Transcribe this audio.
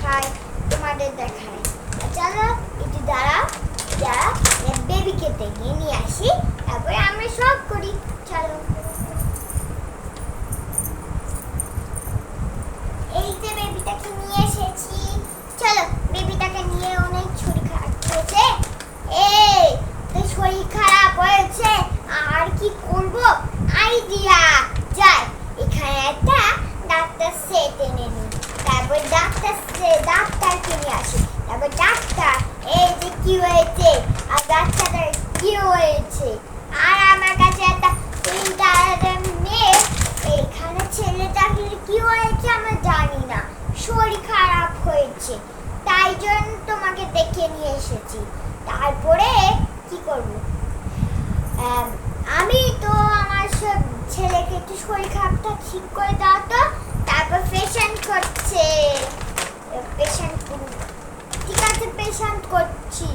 দেখায়, তোমাদের দেখায়। চলো একটু দাঁড়াও, বেবিকে ডেকে নিয়ে আসি, তারপরে আমরা সব করি। চলো, এই যে বেবিটাকে নিয়ে এসেছি। চলো, বেবিটাকে নিয়ে অনেক শরীর খারাপ হয়েছে। এই তো শরীর খারাপ হয়েছে, আর কি করব? আইডিয়া, যাই এখানে একটা ডাক্তার সেট এনে নি, তারপর ডাক্তারকে নিয়ে আসি। তারপর ডাক্তার, এই যে কি হয়েছে, আর বাচ্চাটার কি হয়েছে, আর আমার কাছে একটা মেয়ে, এইখানে ছেলেটাকে কি হয়েছে আমরা জানি না, শরীর খারাপ হয়েছে, তাই জন্য তোমাকে দেখে নিয়ে এসেছি। তারপরে কি করব? আমি তো আমার সব ছেলেকে একটু শরীর খারাপটা ঠিক করে দাও তো। তারপর পেশেন্ট করছে, পেশেন্ট, ঠিক আছে পেশেন্ট করছি।